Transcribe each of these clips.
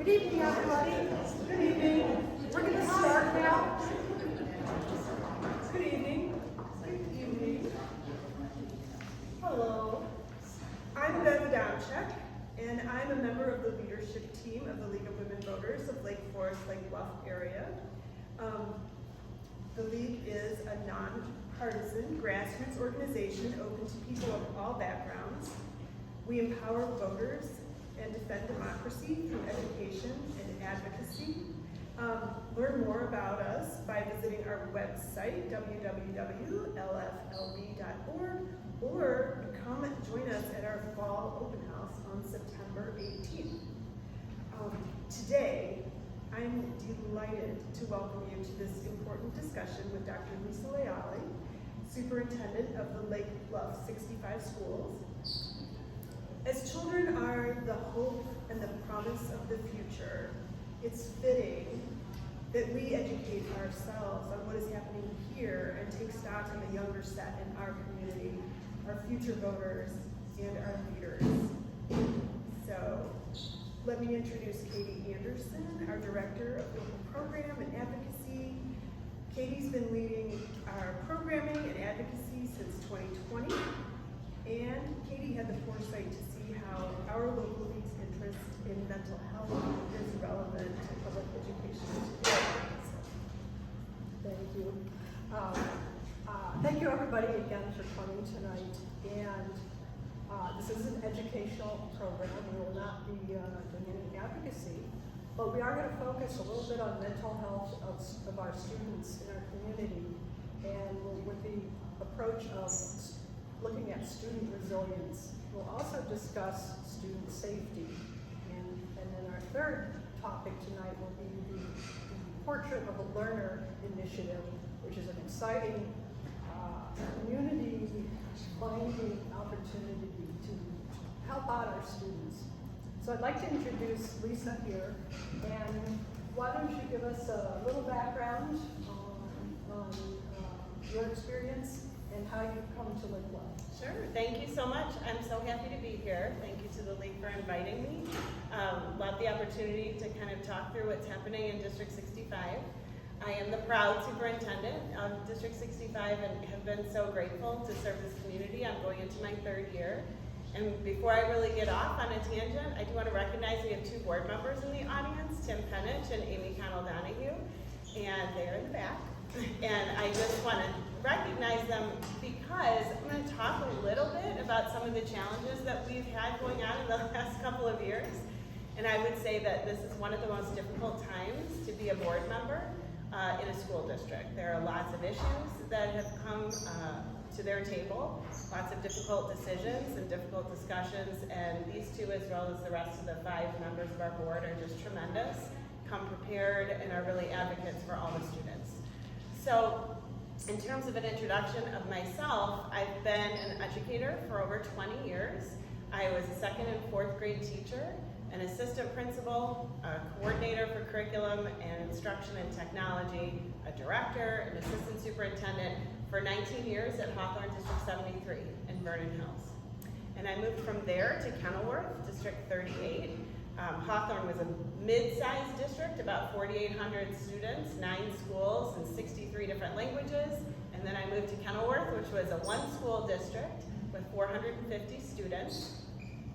Good evening, everybody. Good evening. We're going to start now. Good evening. Good evening. Hello. I'm Bev Adamczyk, and I'm a member of the leadership team of the League of Women Voters of Lake Forest, Lake Bluff area. The League is a nonpartisan grassroots organization open to people of all backgrounds. We empower voters and defend democracy through education and advocacy. Learn more about us by visiting our website, www.lflb.org, or come join us at our fall open house on September 18th. Today, I'm delighted to welcome you to this important discussion with Dr. Leali, Superintendent of the Lake Bluff 65 schools. As children are the hope and the promise of the future, it's fitting that we educate ourselves on what is happening here and take stock in the younger set in our community, our future voters, and our leaders. So, let me introduce Katie Anderson, our Director of Local Program and Advocacy. Katie's been leading our programming and advocacy since 2020, and Katie had the foresight to see how our local league's interest in mental health is relevant to public education today. Thank you. Thank you everybody again for coming tonight. And this is an educational program. We will not be doing any advocacy, but we are going to focus a little bit on mental health of our students in our community, and with the approach of looking at student resilience. We'll also discuss student safety. And then our third topic tonight will be the Portrait of a Learner initiative, which is an exciting community-minding opportunity to help out our students. So I'd like to introduce Lisa here, and why don't you give us a little background on your experience and how you've come to Lake Bluff. Sure, thank you so much. I'm so happy to be here. Thank you to the League for inviting me. Love the opportunity to kind of talk through what's happening in District 65. I am the proud superintendent of District 65 and have been so grateful to serve this community. I'm going into my third year. And before I really get off on a tangent, I do want to recognize we have two board members in the audience, Tim Penich and Amy Connell-Donahue, and they're in the back. And I just want to recognize them because I'm going to talk a little bit about some of the challenges that we've had going on in the last couple of years. And I would say that this is one of the most difficult times to be a board member in a school district. There are lots of issues that have come to their table, lots of difficult decisions and difficult discussions, and these two, as well as the rest of the 5 members of our board, are just tremendous, come prepared, and are really advocates for all the students. So, in terms of an introduction of myself, I've been an educator for over 20 years. I was a 2nd and 4th grade teacher, an assistant principal, a coordinator for curriculum and instruction and technology, a director, an assistant superintendent for 19 years at Hawthorne District 73 in Vernon Hills. And I moved from there to Kenilworth, District 38. Hawthorne was a mid-sized district, about 4,800 students, 9 schools, and 63 different languages. And then I moved to Kenilworth, which was a 1-school district with 450 students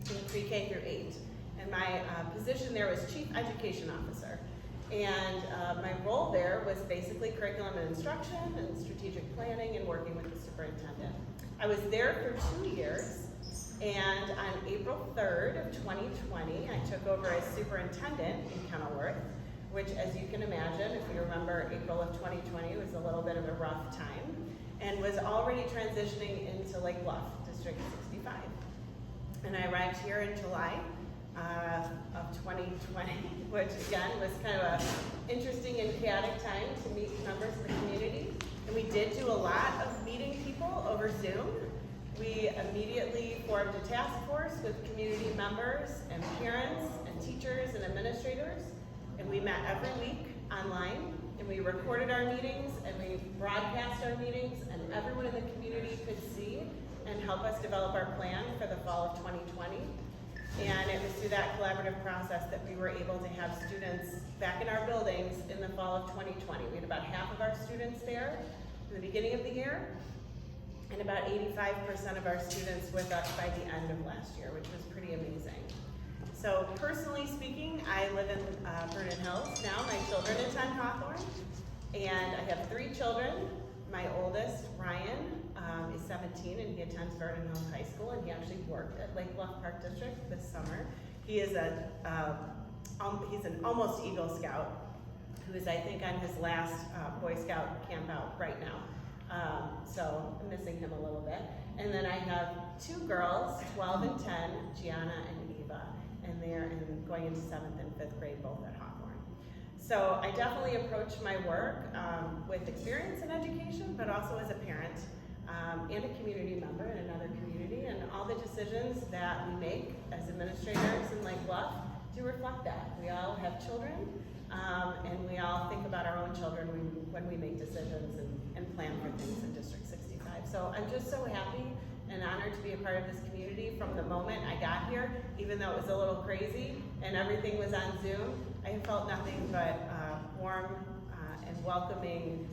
in pre-K through 8. And my position there was Chief Education Officer. And my role there was basically curriculum and instruction and strategic planning and working with the superintendent. I was there for 2 years. And on April 3rd of 2020, I took over as superintendent in Kenilworth, which, as you can imagine, if you remember, April of 2020 was a little bit of a rough time, and was already transitioning into Lake Bluff, District 65. And I arrived here in July of 2020, which again was kind of an interesting and chaotic time to meet members of the community. And we did do a lot of meeting people over Zoom. We immediately formed a task force with community members and parents and teachers and administrators, and we met every week online, and we recorded our meetings and we broadcast our meetings, and everyone in the community could see and help us develop our plan for the fall of 2020. And it was was through that collaborative process that we were able to have students back in our buildings in the fall of 2020. We had about half of our students there in the beginning of the year, and about 85% of our students with us by the end of last year, which was pretty amazing. So personally speaking, I live in Vernon Hills now. My children attend Hawthorne, and I have 3 children. My oldest, Ryan, is 17, and he attends Vernon Hills High School, and he actually worked at Lake Bluff Park District this summer. He is he's an almost Eagle Scout, who is, I think, on his last Boy Scout camp out right now. So I'm missing him a little bit. And then I have 2 girls, 12 and 10, Gianna and Eva, and they're going into 7th and 5th grade, both at Hawthorne. So I definitely approach my work with experience in education, but also as a parent and a community member in another community, and all the decisions that we make as administrators in Lake Bluff do reflect that. We all have children, and we all think about our own children when we make decisions and plan for things in District 65. So I'm just so happy and honored to be a part of this community from the moment I got here, even though it was a little crazy and everything was on Zoom. I felt nothing but warm and welcoming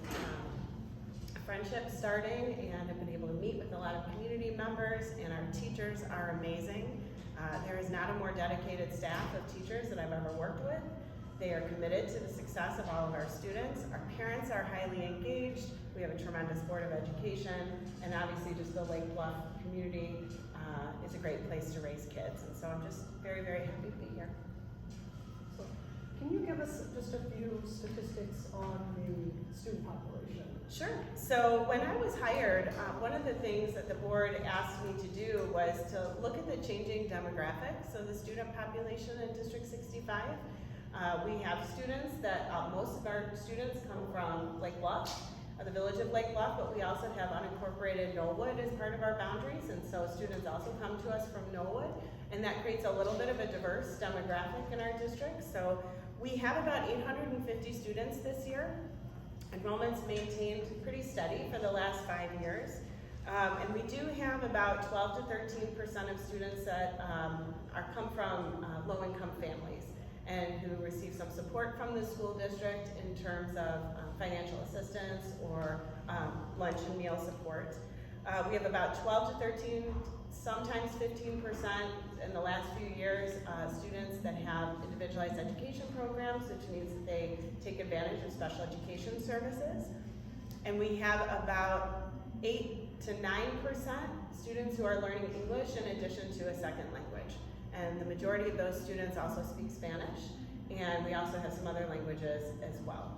friendship starting, and I've been able to meet with a lot of community members, and our teachers are amazing. There is not a more dedicated staff of teachers that I've ever worked with. They are committed to the success of all of our students. Our parents are highly engaged. We have a tremendous board of education, and obviously just the Lake Bluff community is a great place to raise kids. And so I'm just very, very happy to be here. So, can you give us just a few statistics on the student population? Sure. So when I was hired, one of the things that the board asked me to do was to look at the changing demographics of the student population in District 65. We have students that, most of our students come from Lake Bluff, the village of Lake Bluff, but we also have unincorporated Knollwood as part of our boundaries, and so students also come to us from Knollwood, and that creates a little bit of a diverse demographic in our district. So we have about 850 students this year. Enrollment's maintained pretty steady for the last 5 years. And we do have about 12 to 13% of students that come from low-income families and who receive some support from the school district in terms of financial assistance or lunch and meal support. We have about 12 to 13, sometimes 15% in the last few years, students that have individualized education programs, which means that they take advantage of special education services. And we have about 8 to 9% students who are learning English in addition to a second language. And the majority of those students also speak Spanish, and we also have some other languages as well.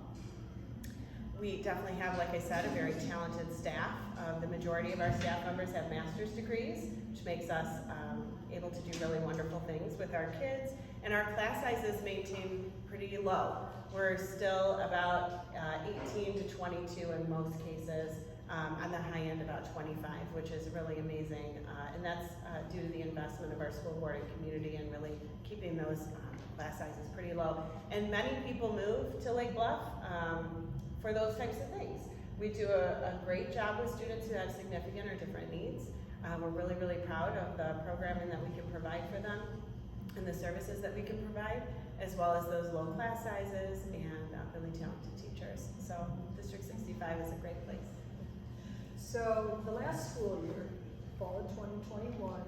We definitely have, like I said, a very talented staff. The majority of our staff members have master's degrees, which makes us able to do really wonderful things with our kids. And our class sizes maintain pretty low. We're still about 18 to 22 in most cases, on the high end about 25, which is really amazing. And that's due to the investment of our school board and community and really keeping those class sizes pretty low. And many people move to Lake Bluff for those types of things. We do a great job with students who have significant or different needs. We're really, really proud of the programming that we can provide for them and the services that we can provide, as well as those low class sizes and really talented teachers. So District 65 is a great place. So the last school year, fall of 2021,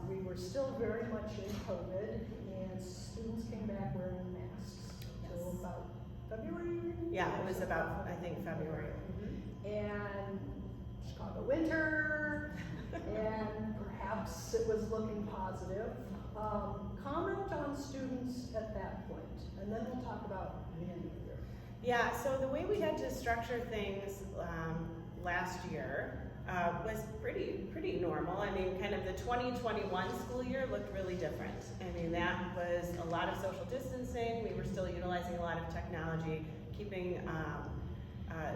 we were still very much in COVID, and students came back wearing masks. Yes. So about February? Yeah, it was about, I think, February. And Chicago winter, and perhaps it was looking positive. Comment on students at that point, and then we'll talk about the end of the year. Yeah, so the way we had to structure things last year was pretty normal. I mean, kind of the 2021 school year looked really different. I mean, that was a lot of social distancing. We were still utilizing a lot of technology, keeping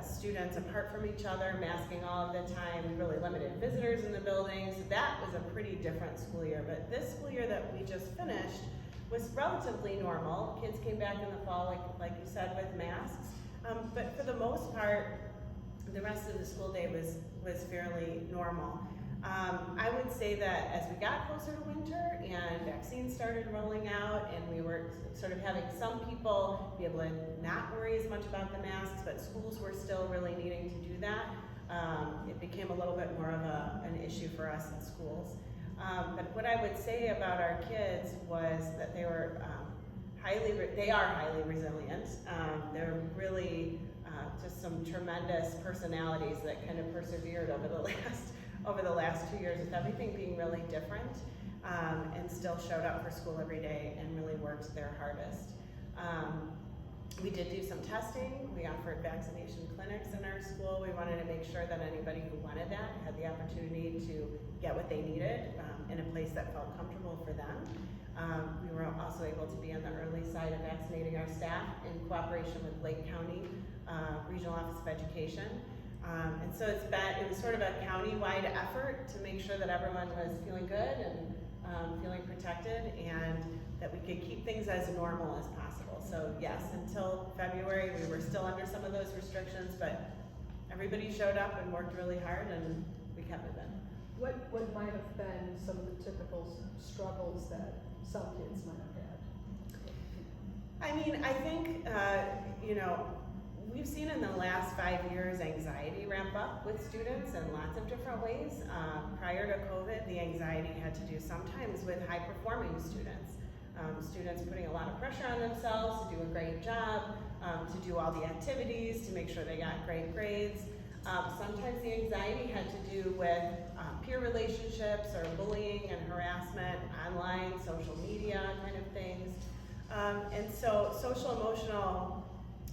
students apart from each other, masking all of the time. We really limited visitors in the buildings. That was a pretty different school year. But this school year that we just finished was relatively normal. Kids came back in the fall, like you said, with masks. But for the most part, the rest of the school day was fairly normal. I would say that as we got closer to winter and vaccines started rolling out and we were sort of having some people be able to not worry as much about the masks, but schools were still really needing to do that, it became a little bit more of an issue for us in schools. But what I would say about our kids was that they were they are highly resilient. They're really just some tremendous personalities that kind of persevered over the last 2 years with everything being really different, and still showed up for school every day and really worked their hardest. We did do some testing. We offered vaccination clinics in our school. We wanted to make sure that anybody who wanted that had the opportunity to get what they needed in a place that felt comfortable for them. We were also able to be on the early side of vaccinating our staff in cooperation with Lake County Regional Office of Education. And so it was sort of a county-wide effort to make sure that everyone was feeling good and feeling protected, and that we could keep things as normal as possible. So yes, until February, we were still under some of those restrictions, but everybody showed up and worked really hard, and we kept moving. What might have been some of the typical struggles that some kids might have had? I mean, I think, we've seen in the last 5 years anxiety ramp up with students in lots of different ways. Prior to COVID, the anxiety had to do sometimes with high-performing students. Students putting a lot of pressure on themselves to do a great job, to do all the activities, to make sure they got great grades. Sometimes the anxiety had to do with peer relationships or bullying and harassment, online, social media kind of things. And so social emotional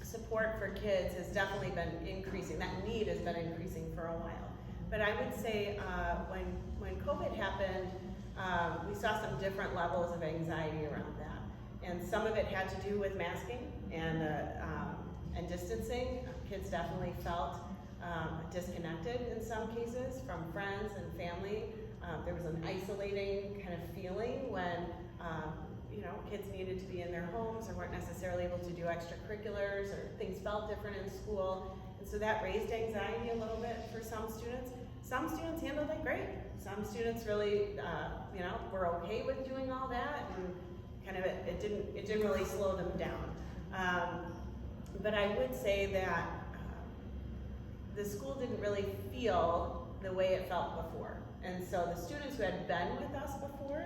support for kids has definitely been increasing. That need has been increasing for a while. But I would say when COVID happened, we saw some different levels of anxiety around that. And some of it had to do with masking and distancing. Kids definitely felt disconnected in some cases from friends and family. There was an isolating kind of feeling when kids needed to be in their homes or weren't necessarily able to do extracurriculars, or things felt different in school. And so that raised anxiety a little bit for some students. Some students handled it great. Some students really, were okay with doing all that, and kind of it didn't really slow them down. But I would say that the school didn't really feel the way it felt before. And so the students who had been with us before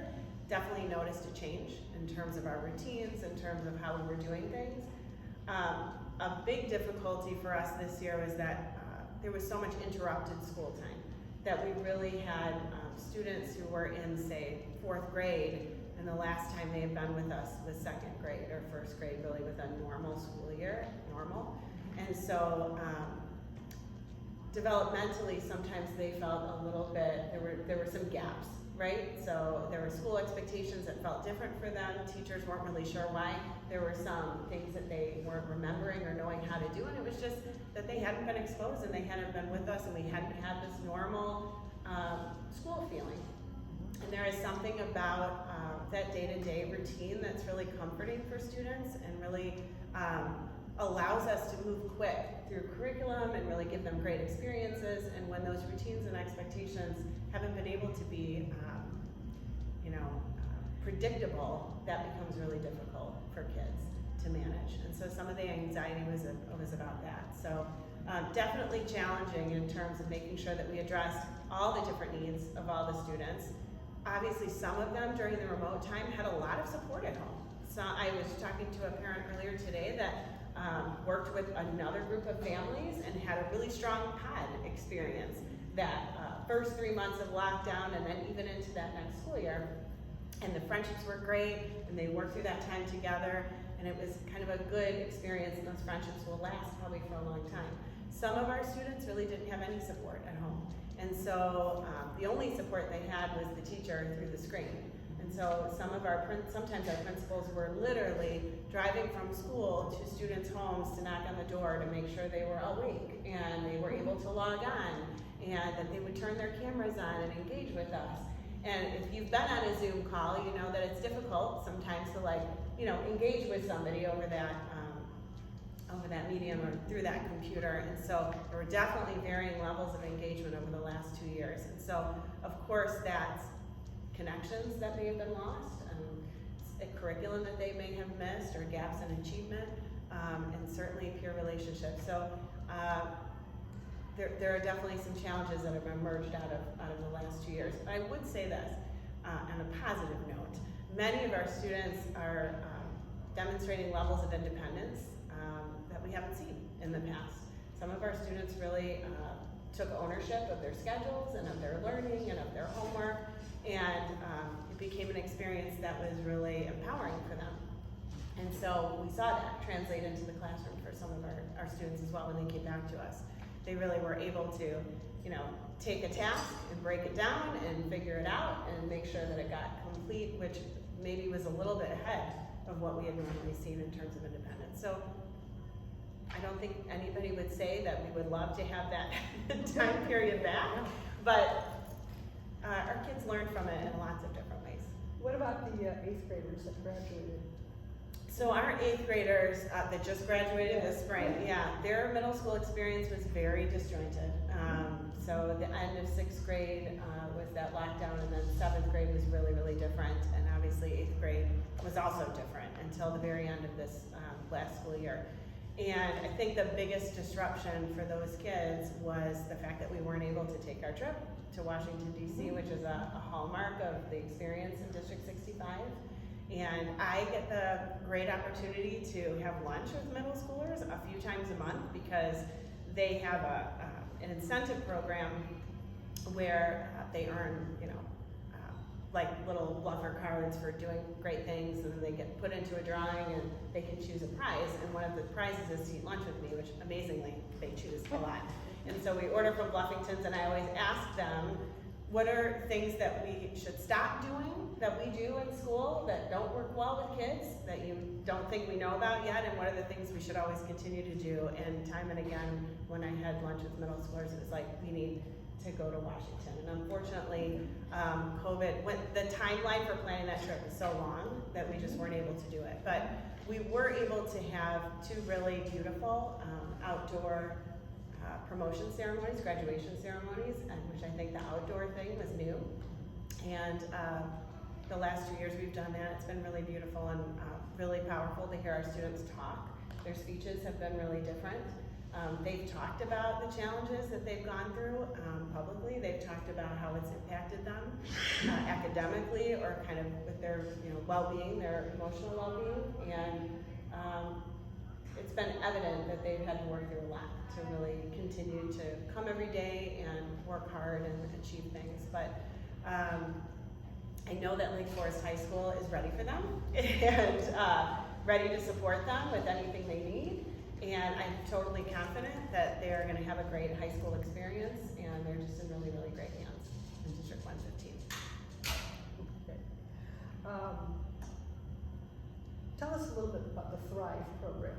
definitely noticed a change in terms of our routines, in terms of how we were doing things. A big difficulty for us this year was that there was so much interrupted school time, that we really had students who were in, say, 4th grade, and the last time they had been with us was 2nd grade or 1st grade, really with a normal school year, And so developmentally, sometimes they felt a little bit, there were some gaps, right? So there were school expectations that felt different for them. Teachers weren't really sure why. There were some things that they weren't remembering or knowing how to do, and it was just that they hadn't been exposed and they hadn't been with us, and we hadn't had this normal school feeling. And there is something about that day-to-day routine that's really comforting for students and really allows us to move quick through curriculum and really give them great experiences. And when those routines and expectations haven't been able to be, predictable, that becomes really difficult for kids to manage. And so some of the anxiety was about that. So definitely challenging in terms of making sure that we addressed all the different needs of all the students. Obviously, some of them during the remote time had a lot of support at home. So I was talking to a parent earlier today that worked with another group of families and had a really strong pod experience that first 3 months of lockdown and then even into that next school year. And the friendships were great, and they worked through that time together, and it was kind of a good experience, and those friendships will last probably for a long time. Some of our students really didn't have any support at home, and so the only support they had was the teacher through the screen. And so sometimes our principals were literally driving from school to students' homes to knock on the door to make sure they were awake and they were able to log on, and that they would turn their cameras on and engage with us. And if you've been on a Zoom call, you know that it's difficult sometimes to engage with somebody over that over that medium or through that computer. And so there were definitely varying levels of engagement over the last 2 years. And so, of course, that's connections that may have been lost, a curriculum that they may have missed, or gaps in achievement, and certainly peer relationships. So there are definitely some challenges that have emerged out of the last 2 years. I would say this on a positive note. Many of our students are demonstrating levels of independence that we haven't seen in the past. Some of our students really took ownership of their schedules and of their learning and of their homework, and it became an experience that was really empowering for them. And so we saw that translate into the classroom for some of our students as well when they came back to us. They really were able to, take a task and break it down and figure it out and make sure that it got complete, which maybe was a little bit ahead of what we had normally seen in terms of independence. So I don't think anybody would say that we would love to have that time period back, but our kids learn from it in lots of different ways. What about the 8th graders that graduated? So our 8th graders that just graduated this spring, their middle school experience was very disjointed. So the end of 6th grade was that lockdown, and then 7th grade was really, really different, and obviously 8th grade was also different until the very end of this last school year. And I think the biggest disruption for those kids was the fact that we weren't able to take our trip to Washington, D.C., which is a hallmark of the experience in District 65. And I get the great opportunity to have lunch with middle schoolers a few times a month because they have an incentive program where they earn, like little bluffer cards for doing great things, and then they get put into a drawing and they can choose a prize. And one of the prizes is to eat lunch with me, which amazingly they choose a lot. And so we order from Bluffington's, and I always ask them, what are things that we should stop doing that we do in school that don't work well with kids, that you don't think we know about yet, and what are the things we should always continue to do? And time and again, when I had lunch with middle schoolers, it was like, we need to go to Washington. And unfortunately, COVID, the timeline for planning that trip was so long that we just weren't able to do it. But we were able to have 2 really beautiful outdoor promotion ceremonies, graduation ceremonies, which I think the outdoor thing was new. And the last 2 years we've done that. It's been really beautiful and really powerful to hear our students talk. Their speeches have been really different. They've talked about the challenges that they've gone through publicly. They've talked about how it's impacted them academically or kind of with their well-being, their emotional well-being. And it's been evident that they've had to work through a lot to really continue to come every day and work hard and achieve things. But I know that Lake Forest High School is ready for them and ready to support them with anything they need. And I'm totally confident that they're going to have a great high school experience, and they're just in really, really great hands in District 115. Okay. Tell us a little bit about the Thrive program.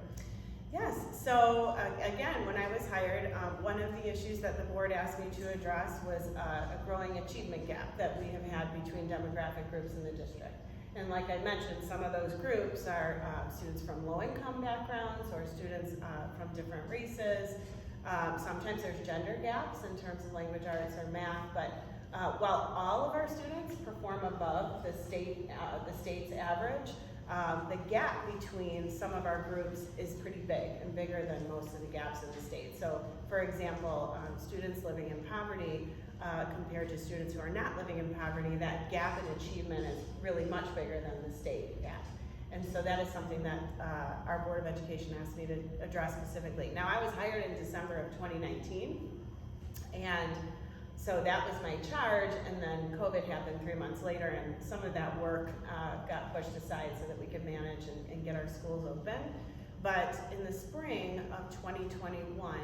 Yes, so again, when I was hired, one of the issues that the board asked me to address was a growing achievement gap that we have had between demographic groups in the district. And like I mentioned, some of those groups are students from low-income backgrounds or students from different races. Sometimes there's gender gaps in terms of language arts or math, but while all of our students perform above the state's average, the gap between some of our groups is pretty big and bigger than most of the gaps in the state. So, for example, students living in poverty compared to students who are not living in poverty, that gap in achievement is really much bigger than the state gap. And so that is something that our Board of Education asked me to address specifically. Now, I was hired in December of 2019, and so that was my charge, and then COVID happened 3 months later, and some of that work got pushed aside so that we could manage and get our schools open. But in the spring of 2021,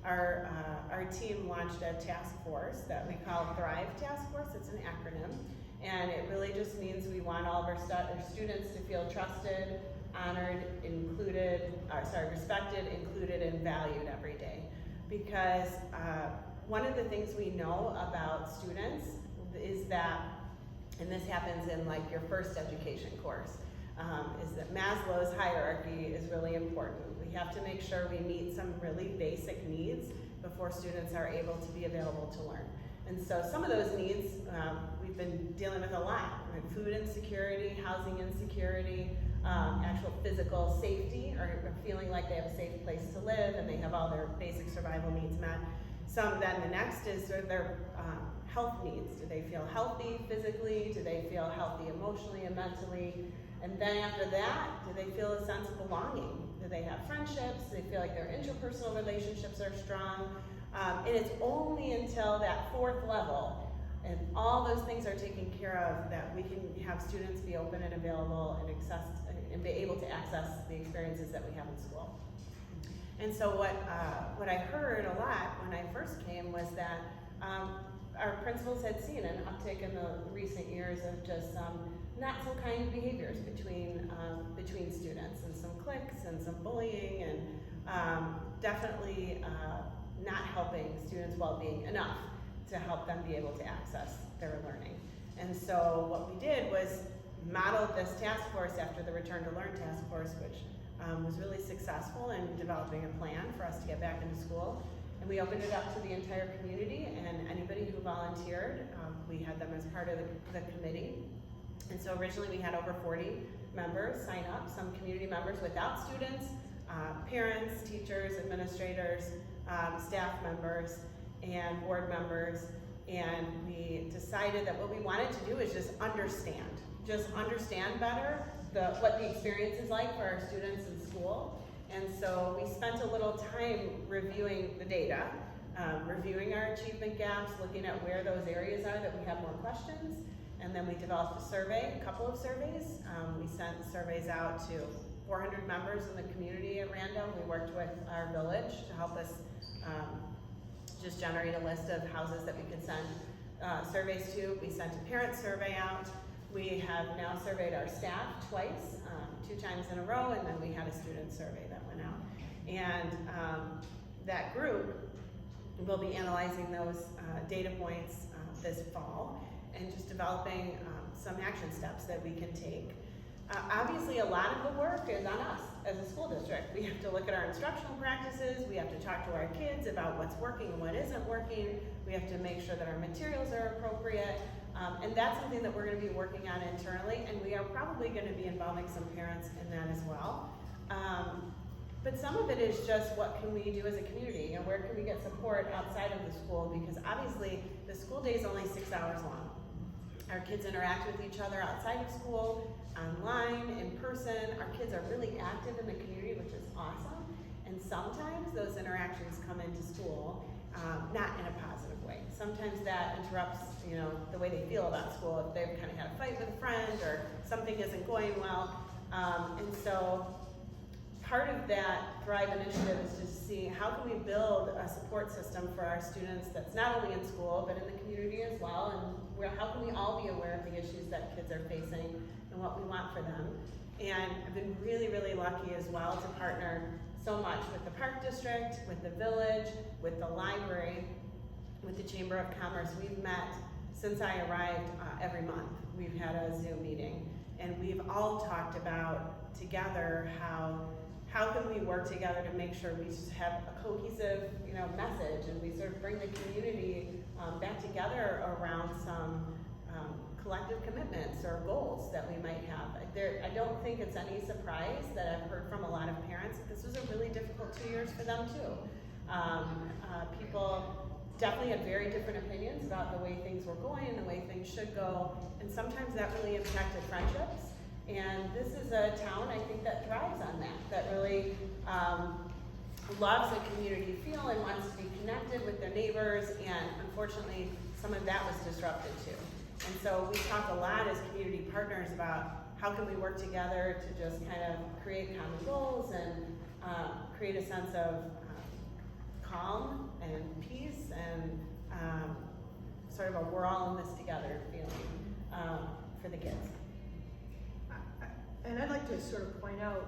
our team launched a task force that we call Thrive Task Force. It's an acronym, and it really just means we want all of our students to feel trusted, honored, respected, included, and valued every day. Because one of the things we know about students is that, and this happens in like your first education course, is that Maslow's hierarchy is really important. We have to make sure we meet some really basic needs before students are able to be available to learn. And so some of those needs we've been dealing with a lot. Food insecurity, housing insecurity, actual physical safety, or feeling like they have a safe place to live and they have all their basic survival needs met. Then the next is sort of their health needs. Do they feel healthy physically? Do they feel healthy emotionally and mentally? And then after that, do they feel a sense of belonging? Do they have friendships? Do they feel like their interpersonal relationships are strong? And it's only until that fourth level, and all those things are taken care of, that we can have students be open and available and be able to access the experiences that we have in school. And so what I heard a lot when I first came was that our principals had seen an uptick in the recent years of just not so kind behaviors between students, and some cliques and some bullying, and definitely not helping students' well-being enough to help them be able to access their learning. And so what we did was modeled this task force after the Return to Learn task force, which was really successful in developing a plan for us to get back into school. And we opened it up to the entire community, and anybody who volunteered, we had them as part of the committee. And so originally we had over 40 members sign up, some community members without students, parents, teachers, administrators, staff members, and board members. And we decided that what we wanted to do is just understand better what the experience is like for our students in school. And so we spent a little time reviewing the data, reviewing our achievement gaps, looking at where those areas are that we have more questions. And then we developed a couple of surveys. We sent surveys out to 400 members in the community at random. We worked with our village to help us just generate a list of houses that we could send surveys to. We sent a parent survey out. We have now surveyed our staff twice, 2 times in a row, and then we had a student survey that went out. And that group will be analyzing those data points this fall and just developing some action steps that we can take. Obviously, a lot of the work is on us as a school district. We have to look at our instructional practices, we have to talk to our kids about what's working and what isn't working, we have to make sure that our materials are appropriate, and that's something that we're going to be working on internally, and we are probably going to be involving some parents in that as well. But some of it is just what can we do as a community, and where can we get support outside of the school, because obviously the school day is only 6 hours long. Our kids interact with each other outside of school, online, in person. Our kids are really active in the community, which is awesome. And sometimes those interactions come into school, not in a positive way. Sometimes that interrupts, the way they feel about school. If they've kind of had a fight with a friend or something isn't going well. And so part of that Thrive initiative is to see how can we build a support system for our students that's not only in school, but in the community as well, and how can we all be aware of the issues that kids are facing and what we want for them. And I've been really, really lucky as well to partner so much with the Park District, with the Village, with the library, with the Chamber of Commerce. We've met since I arrived every month. We've had a Zoom meeting, and we've all talked about together how can we work together to make sure we have a cohesive, message, and we sort of bring the community back together around some collective commitments or goals that we might have. I don't think it's any surprise that I've heard from a lot of parents that this was a really difficult 2 years for them too. People definitely had very different opinions about the way things were going and the way things should go, and sometimes that really impacted friendships. And this is a town, I think, that thrives on that really loves a community feel and wants to be connected with their neighbors, and unfortunately, some of that was disrupted too. And so we talk a lot as community partners about how can we work together to just kind of create common goals and create a sense of calm and peace and sort of a we're all in this together feeling for the kids. And I'd like to sort of point out,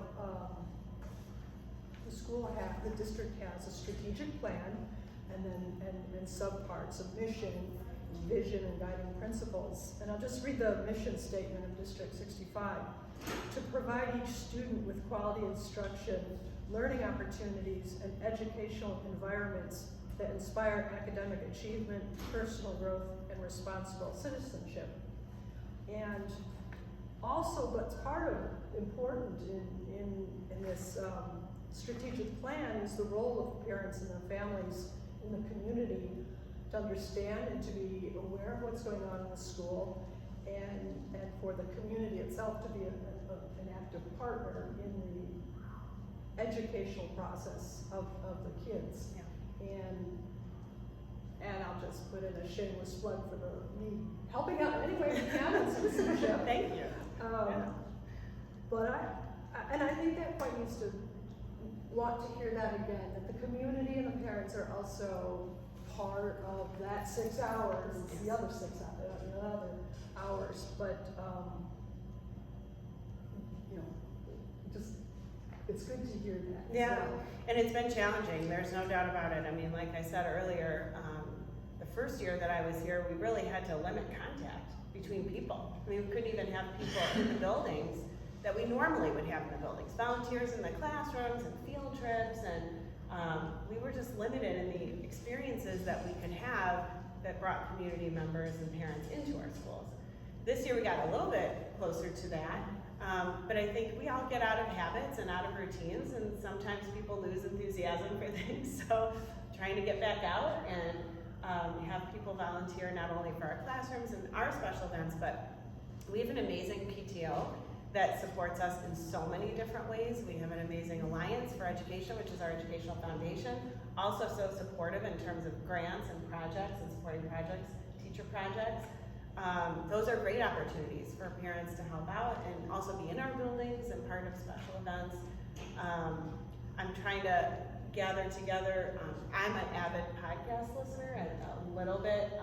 the district has a strategic plan, and then subparts of mission, vision, and guiding principles. And I'll just read the mission statement of District 65. to provide each student with quality instruction, learning opportunities, and educational environments that inspire academic achievement, personal growth, and responsible citizenship. And also, what's part of important in this strategic plan is the role of parents and their families in the community to understand and to be aware of what's going on in the school, and for the community itself to be an active partner in the educational process of the kids. Yeah. And I'll just put in a shameless plug for me helping out in any way we can in citizenship. Thank you. But I think that quite needs to want to hear that again, that the community and the parents are also part of that 6 hours, Yes. the other 6 hours, but just, it's good to hear that. Yeah, So, and it's been challenging, there's no doubt about it. I mean, like I said earlier, the first year that I was here, we really had to limit contact between people. I mean, we couldn't even have people in the buildings that we normally would have in the buildings. Volunteers in the classrooms and field trips, and we were just limited in the experiences that we could have that brought community members and parents into our schools. This year we got a little bit closer to that, but I think we all get out of habits and out of routines, and sometimes people lose enthusiasm for things. So trying to get back out and have people volunteer not only for our classrooms and our special events, but we have an amazing PTO that supports us in so many different ways. We have an amazing Alliance for Education, which is our educational foundation, also so supportive in terms of grants and projects and supporting projects, teacher projects. Those are great opportunities for parents to help out and also be in our buildings and part of special events. I'm trying to gather together, I'm an avid podcast listener and a little bit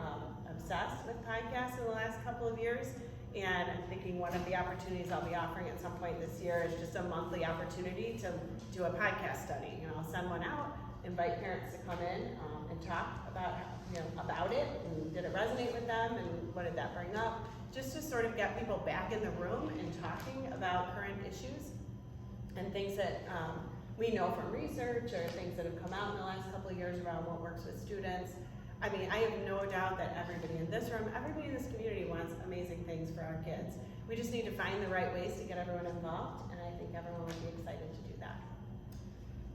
obsessed with podcasts in the last couple of years. And I'm thinking one of the opportunities I'll be offering at some point this year is just a monthly opportunity to do a podcast study. You know, I'll send one out, invite parents to come in and talk about it, and did it resonate with them, and what did that bring up? Just to sort of get people back in the room and talking about current issues and things that we know from research or things that have come out in the last couple of years around what works with students. I mean, I have no doubt that everybody in this room, everybody in this community wants amazing things for our kids. We just need to find the right ways to get everyone involved, and I think everyone would be excited to do that.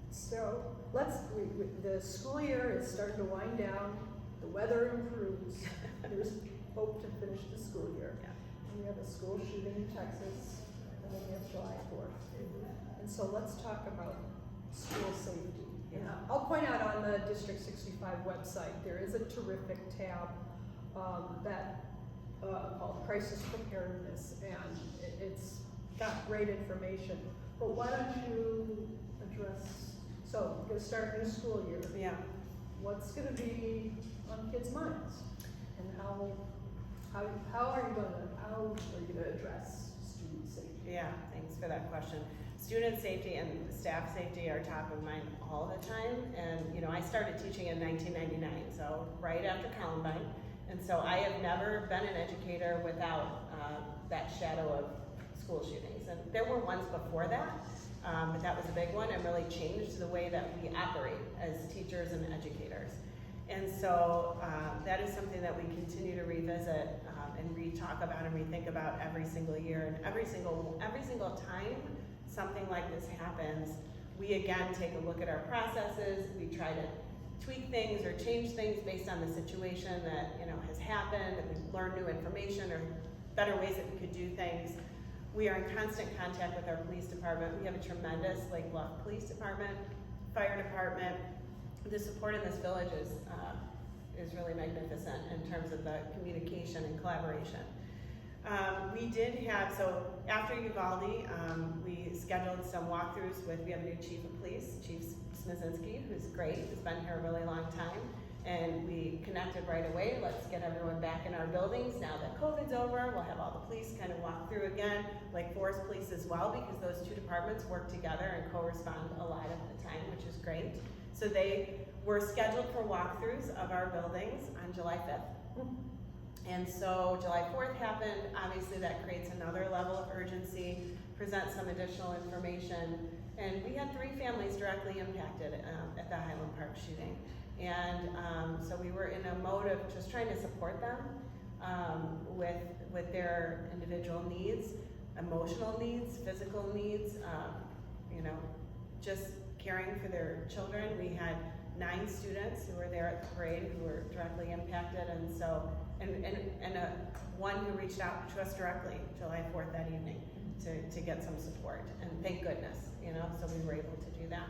So the school year is starting to wind down, the weather improves, there's hope to finish the school year. Yeah. And we have a school shooting in Texas, and then we have July 4th. And so let's talk about school safety. And I'll point out on the District 65 website, there is a terrific tab called Crisis Preparedness, and it's got great information. But why don't you address, so we're going to start a new school year. Yeah. What's going to be on kids' minds? And how are you going to address student safety? Yeah, thanks for that question. Student safety and staff safety are top of mind all the time. And I started teaching in 1999, so right after Columbine. And so I have never been an educator without that shadow of school shootings. And there were ones before that, but that was a big one and really changed the way that we operate as teachers and educators. And so that is something that we continue to revisit and re-talk about and rethink about every single year. And every single time something like this happens, we again take a look at our processes. We try to tweak things or change things based on the situation that has happened, and we learn new information or better ways that we could do things. We are in constant contact with our police department. We have a tremendous Lake Bluff Police Department, fire department. The support in this village is really magnificent in terms of the communication and collaboration. We did have, so after Uvalde, we scheduled some walkthroughs we have a new chief of police, Chief Smizinski, who's great, who's been here a really long time. And we connected right away. Let's get everyone back in our buildings now that COVID's over. We'll have all the police kind of walk through again, Lake Forest Police as well, because those two departments work together and co-respond a lot of the time, which is great. So they were scheduled for walkthroughs of our buildings on July 5th. And so July 4th happened. Obviously that creates another level of urgency, presents some additional information. And we had 3 families directly impacted at the Highland Park shooting. And so we were in a mode of just trying to support them with their individual needs, emotional needs, physical needs, you know, just caring for their children. We had 9 students who were there at the parade who were directly impacted, and so, one who reached out to us directly July 4th that evening to get some support, and thank goodness, you know, so we were able to do that.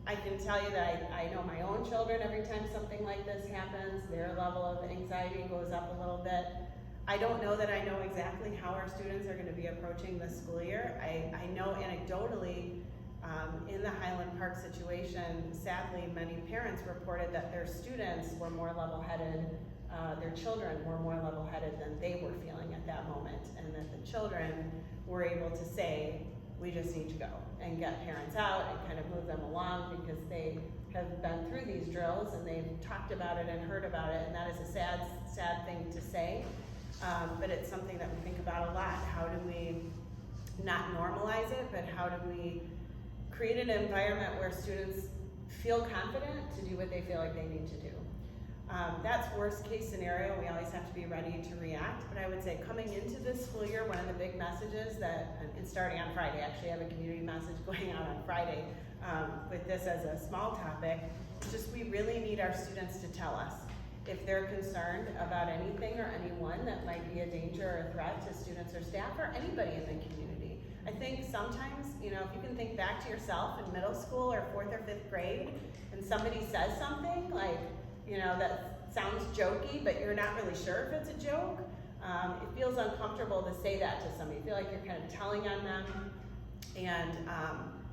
I can tell you that I know my own children, every time something like this happens, their level of anxiety goes up a little bit. I don't know that I know exactly how our students are going to be approaching this school year. I know anecdotally, in the Highland Park situation, sadly, many parents reported that their students were more level-headed, their children were more level-headed than they were feeling at that moment, and that the children were able to say, we just need to go, and get parents out and kind of move them along, because they have been through these drills and they've talked about it and heard about it, and that is a sad, sad thing to say, but it's something that we think about a lot. How do we not normalize it, but how do we create an environment where students feel confident to do what they feel like they need to do? That's worst case scenario. We always have to be ready to react, but I would say coming into this school year, one of the big messages that, and starting on Friday, actually I have a community message going out on Friday with this as a small topic, just we really need our students to tell us if they're concerned about anything or anyone that might be a danger or a threat to students or staff or anybody in the community. I think sometimes, you know, if you can think back to yourself in middle school or 4th or 5th grade, and somebody says something like, you know, that sounds jokey, but you're not really sure if it's a joke, it feels uncomfortable to say that to somebody. You feel like you're kind of telling on them, and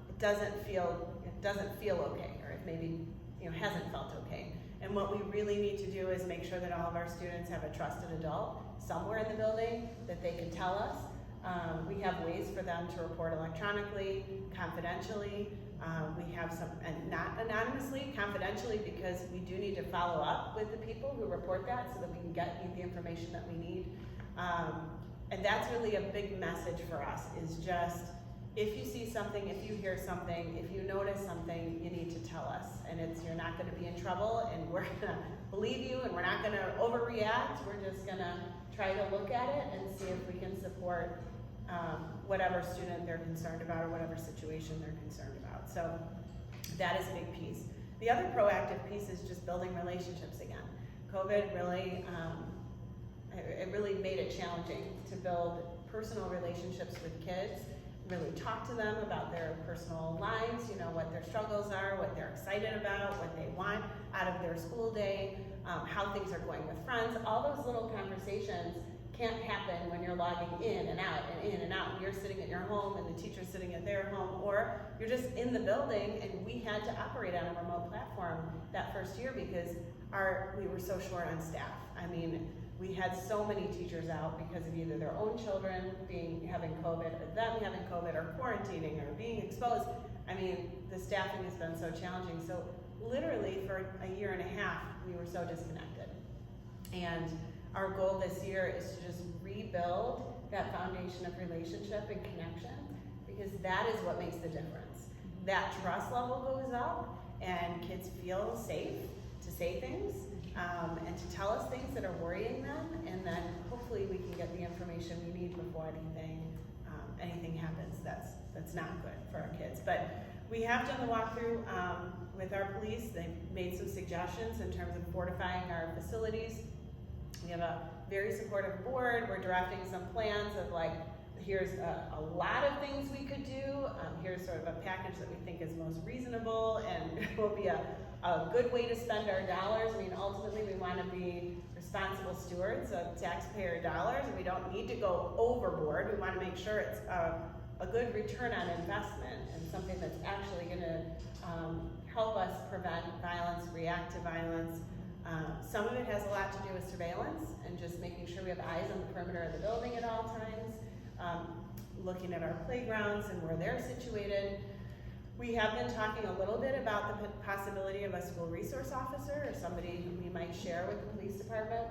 it doesn't feel okay, or it maybe, you know, hasn't felt okay. And what we really need to do is make sure that all of our students have a trusted adult somewhere in the building that they can tell us. We have ways for them to report electronically, confidentially. We have some, and not anonymously, confidentially, because we do need to follow up with the people who report that so that we can get the information that we need. And that's really a big message for us, is just, if you see something, if you hear something, if you notice something, you need to tell us. And you're not gonna be in trouble, and we're gonna believe you, and we're not gonna overreact. We're just gonna try to look at it and see if we can support whatever student they're concerned about or whatever situation they're concerned about. So that is a big piece. The other proactive piece is just building relationships again. COVID really, it really made it challenging to build personal relationships with kids, really talk to them about their personal lives, you know, what their struggles are, what they're excited about, what they want out of their school day, how things are going with friends. All those little conversations can't happen when you're logging in and out and in and out, and you're sitting at your home and the teacher's sitting at their home, or you're just in the building. And we had to operate on a remote platform that first year because we were so short on staff. I mean, we had so many teachers out because of either their own children having COVID, or them having COVID, or quarantining, or being exposed. I mean, the staffing has been so challenging. So literally for a year and a half, we were so disconnected. And our goal this year is to just rebuild that foundation of relationship and connection, because that is what makes the difference. That trust level goes up, and kids feel safe to say things, and to tell us things that are worrying them, and then hopefully we can get the information we need before anything happens that's not good for our kids. But we have done the walkthrough with our police. They've made some suggestions in terms of fortifying our facilities. We have a very supportive board. We're drafting some plans of like, here's a lot of things we could do. Here's sort of a package that we think is most reasonable and will be a good way to spend our dollars. I mean, ultimately we want to be responsible stewards of taxpayer dollars, and we don't need to go overboard. We want to make sure it's a good return on investment and something that's actually going to help us prevent violence, react to violence. Some of it has a lot to do with surveillance and just making sure we have eyes on the perimeter of the building at all times, looking at our playgrounds and where they're situated. We have been talking a little bit about the possibility of a school resource officer or somebody who we might share with the police department.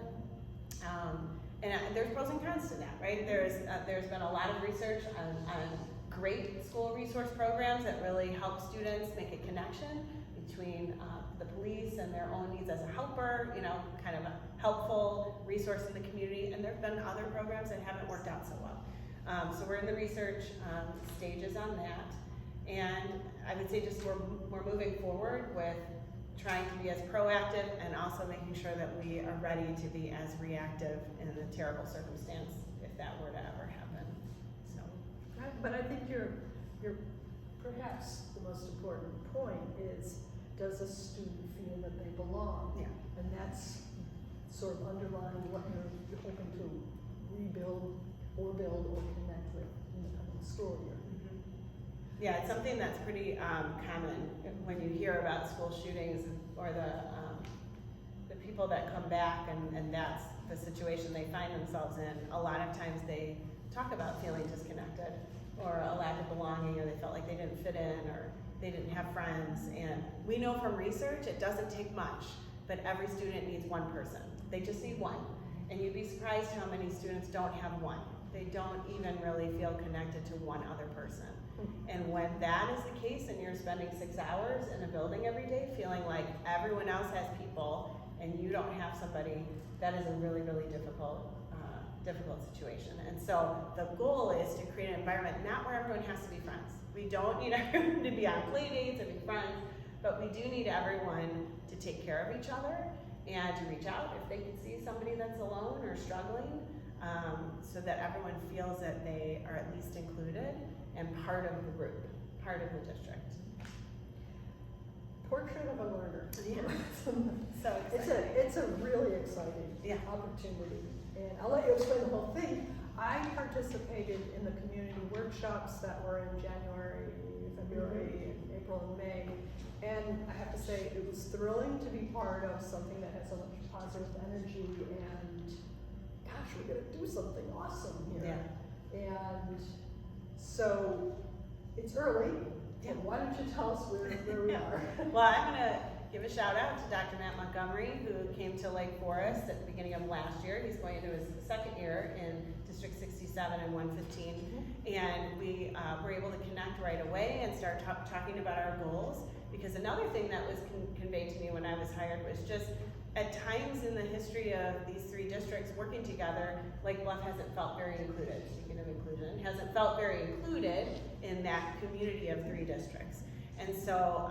There's pros and cons to that, right? There's been a lot of research on great school resource programs that really help students make a connection between the police and their own needs as a helper, kind of a helpful resource in the community. And there have been other programs that haven't worked out so well. So we're in the research stages on that. And I would say just we're moving forward with trying to be as proactive and also making sure that we are ready to be as reactive in a terrible circumstance if that were to ever happen. So, Right, but I think your perhaps the most important point is, does a student feel that they belong? yeah. And that's sort of underlying what you're hoping to rebuild or build or connect with in the coming school year. Yeah, it's something that's pretty common when you hear about school shootings or the people that come back and that's the situation they find themselves in. A lot of times they talk about feeling disconnected or a lack of belonging, or they felt like they didn't fit in or they didn't have friends. And we know from research it doesn't take much, but every student needs one person. They just need one. And you'd be surprised how many students don't have one. They don't even really feel connected to one other person. And when that is the case and you're spending 6 hours in a building every day feeling like everyone else has people and you don't have somebody, that is a really, really difficult situation. And so the goal is to create an environment not where everyone has to be friends. We don't need everyone to be on play dates and be friends, but we do need everyone to take care of each other and to reach out if they can see somebody that's alone or struggling, so that everyone feels that they are at least included and part of the group, part of the district. Portrait of a learner. Yeah. So exciting. It's a really exciting opportunity. And I'll let you explain the whole thing. I participated in the community workshops that were in January, February, April, and May. And I have to say, it was thrilling to be part of something that has so much positive energy and, gosh, we're gonna do something awesome here. Yeah. And so, it's early. Yeah. Why don't you tell us where we are? Well, I'm gonna give a shout out to Dr. Matt Montgomery, who came to Lake Forest at the beginning of last year. He's going into his second year in District 67 and 115. And we were able to connect right away and start talking about our goals. Because another thing that was conveyed to me when I was hired was just at times in the history of these three districts working together, Lake Bluff hasn't felt very included, speaking of inclusion, hasn't felt very included in that community of three districts. And so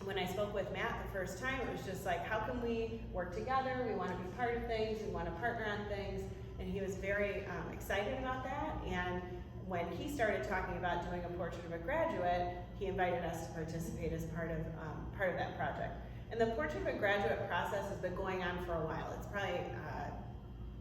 when I spoke with Matt the first time, it was just like, how can we work together? We want to be part of things, we want to partner on things. And he was very excited about that. And when he started talking about doing a portrait of a graduate, he invited us to participate as part of that project. And the portrait of a graduate process has been going on for a while. It's probably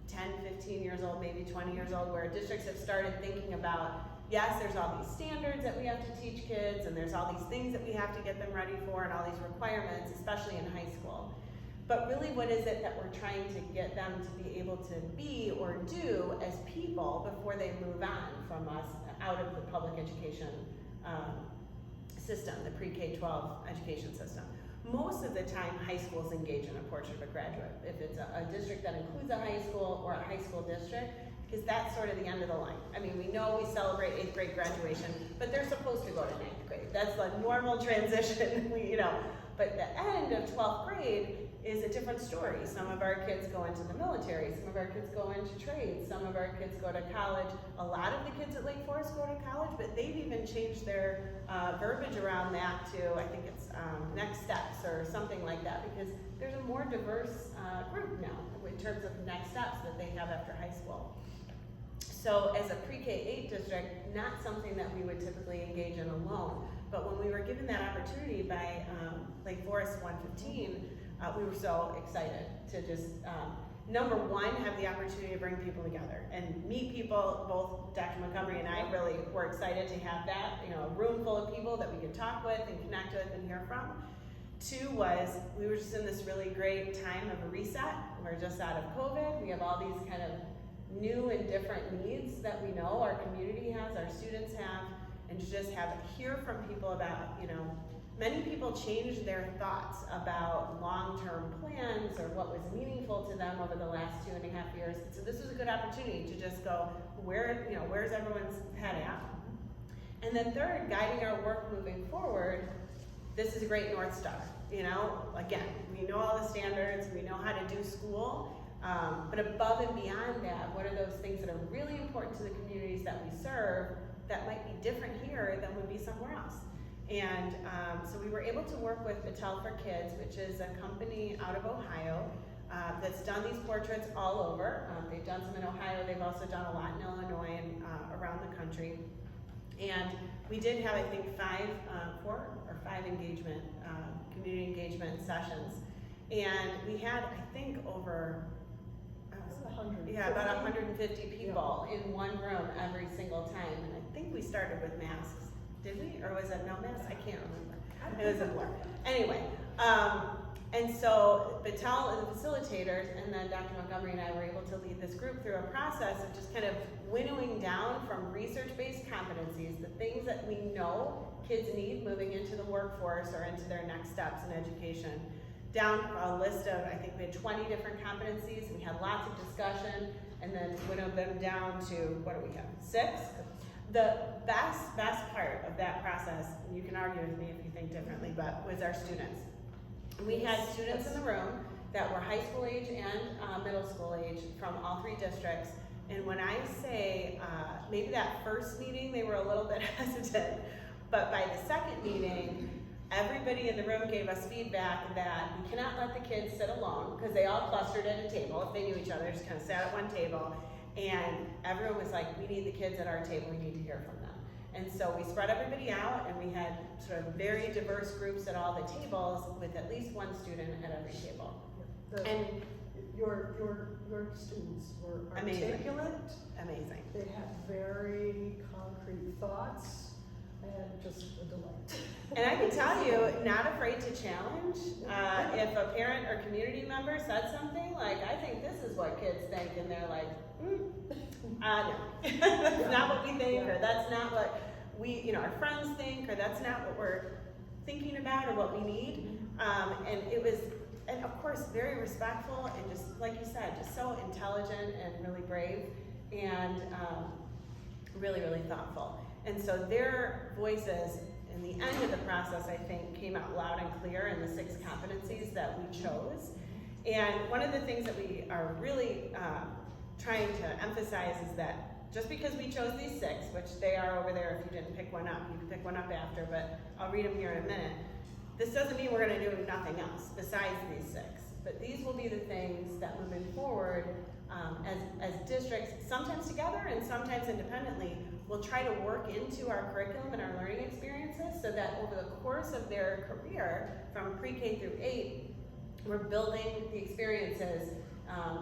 10, 15 years old, maybe 20 years old, where districts have started thinking about, yes, there's all these standards that we have to teach kids, and there's all these things that we have to get them ready for, and all these requirements, especially in high school. But really, what is it that we're trying to get them to be able to be or do as people before they move on from us out of the public education system, the pre-K-12 education system? Most of the time, high schools engage in a portrait of a graduate. If it's a district that includes a high school or a high school district, because that's sort of the end of the line. I mean, we know we celebrate 8th grade graduation, but they're supposed to go to 9th grade. That's the normal transition, But the end of 12th grade is a different story. Some of our kids go into the military, some of our kids go into trades, some of our kids go to college. A lot of the kids at Lake Forest go to college, but they've even changed their verbiage around that to, I think it's next steps or something like that, because there's a more diverse group now in terms of next steps that they have after high school. So as a pre-K-8 district, not something that we would typically engage in alone, but when we were given that opportunity by Lake Forest 115, we were so excited to just, number one, have the opportunity to bring people together and meet people. Both Dr. Montgomery and I really were excited to have that, a room full of people that we could talk with and connect with and hear from. Two was, we were just in this really great time of a reset. We're just out of COVID. We have all these kind of new and different needs that we know our community has, our students have, and to just hear from people about, many people changed their thoughts about long-term plans or what was meaningful to them over the last 2.5 years. So this was a good opportunity to just go, where's everyone's head at? And then third, guiding our work moving forward, this is a great North Star. Again, we know all the standards, we know how to do school, but above and beyond that, what are those things that are really important to the communities that we serve that might be different here than would be somewhere else? And so we were able to work with Battelle for Kids, which is a company out of Ohio that's done these portraits all over. They've done some in Ohio, they've also done a lot in Illinois and around the country. And we did have, I think, 4 or 5 engagement, community engagement sessions. And we had, I think, over about 150 people in one room every single time. And I think we started with masks. Did we? Or was it no masks? I can't remember. It was a blur. Anyway, and so Battelle and the facilitators, and then Dr. Montgomery and I were able to lead this group through a process of just kind of winnowing down from research-based competencies, the things that we know kids need moving into the workforce or into their next steps in education, down a list of, I think we had 20 different competencies. We had lots of discussion, and then winnowed them down to, what do we have, 6? The best part of that process, and you can argue with me if you think differently, but was our students. We had students in the room that were high school age and middle school age from all 3 districts. And when I say, maybe that first meeting, they were a little bit hesitant, but by the second meeting, everybody in the room gave us feedback that we cannot let the kids sit alone, because they all clustered at a table. If they knew each other, just kind of sat at one table. And everyone was like, we need the kids at our table, we need to hear from them. And so we spread everybody out, and we had sort of very diverse groups at all the tables with at least one student at every table. And your students were articulate. Amazing. They had very concrete thoughts, and just a delight. And I can tell you, not afraid to challenge. If a parent or community member said something like, I think this is what kids think, and they're like, no, that's not what we think, or that's not what we, our friends think, or that's not what we're thinking about or what we need. And it was, and of course, very respectful and just, like you said, just so intelligent and really brave and really, really thoughtful. And so their voices in the end of the process, I think, came out loud and clear in the 6 competencies that we chose. And one of the things that we are really trying to emphasize is that just because we chose these 6, which they are over there if you didn't pick one up, you can pick one up after, but I'll read them here in a minute. This doesn't mean we're going to do nothing else besides these 6, but these will be the things that moving forward as districts, sometimes together and sometimes independently, will try to work into our curriculum and our learning experiences so that over the course of their career, from pre-K through 8, we're building the experiences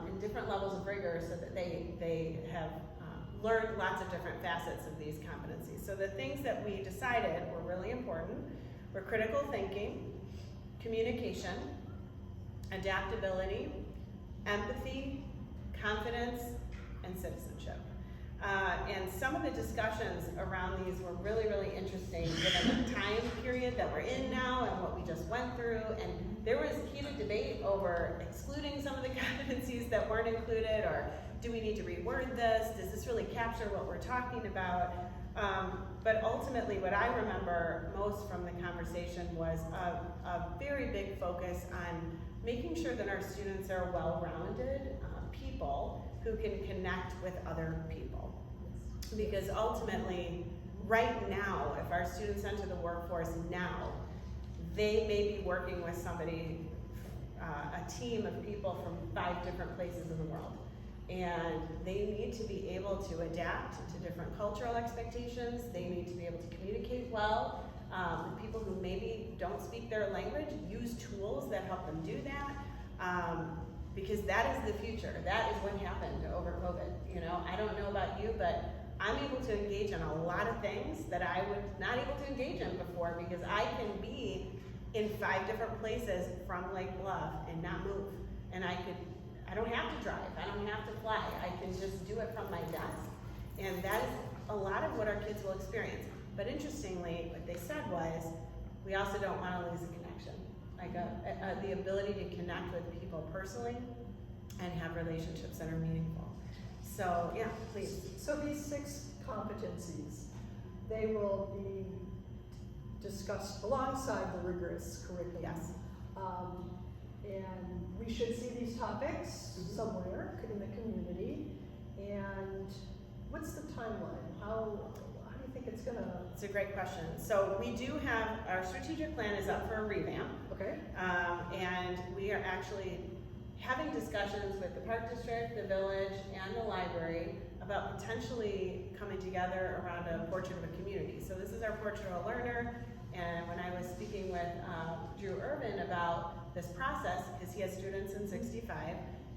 in different levels of rigor so that they have learned lots of different facets of these competencies. So the things that we decided were really important were critical thinking, communication, adaptability, empathy, confidence, and citizenship. And some of the discussions around these were really, really interesting given the time period that we're in now and what we just went through. And there was heated debate over excluding some of the competencies that weren't included, or do we need to reword this? Does this really capture what we're talking about? But ultimately, what I remember most from the conversation was a very big focus on making sure that our students are well-rounded people who can connect with other people. Because ultimately, right now, if our students enter the workforce now, they may be working with somebody, a team of people from 5 different places in the world. And they need to be able to adapt to different cultural expectations. They need to be able to communicate well with people who maybe don't speak their language, use tools that help them do that. Because that is the future. That is what happened over COVID. I don't know about you, but I'm able to engage in a lot of things that I was not able to engage in before, because I can be in 5 different places from Lake Bluff and not move. And I don't have to drive, I don't have to fly. I can just do it from my desk. And that is a lot of what our kids will experience. But interestingly, what they said was, we also don't want to lose a connection, like the ability to connect with people personally and have relationships that are meaningful. So yeah, please. So these 6 competencies, they will be discussed alongside the rigorous curriculum. Yes. And we should see these topics somewhere in the community. And what's the timeline? How do you think it's gonna? It's a great question. So we do have, our strategic plan is up for a revamp. Okay. And we are actually having discussions with the Park District, the Village, and the library about potentially coming together around a portrait of a community. So this is our portrait of a learner, and when I was speaking with Drew Irvin about this process, because he has students in 65,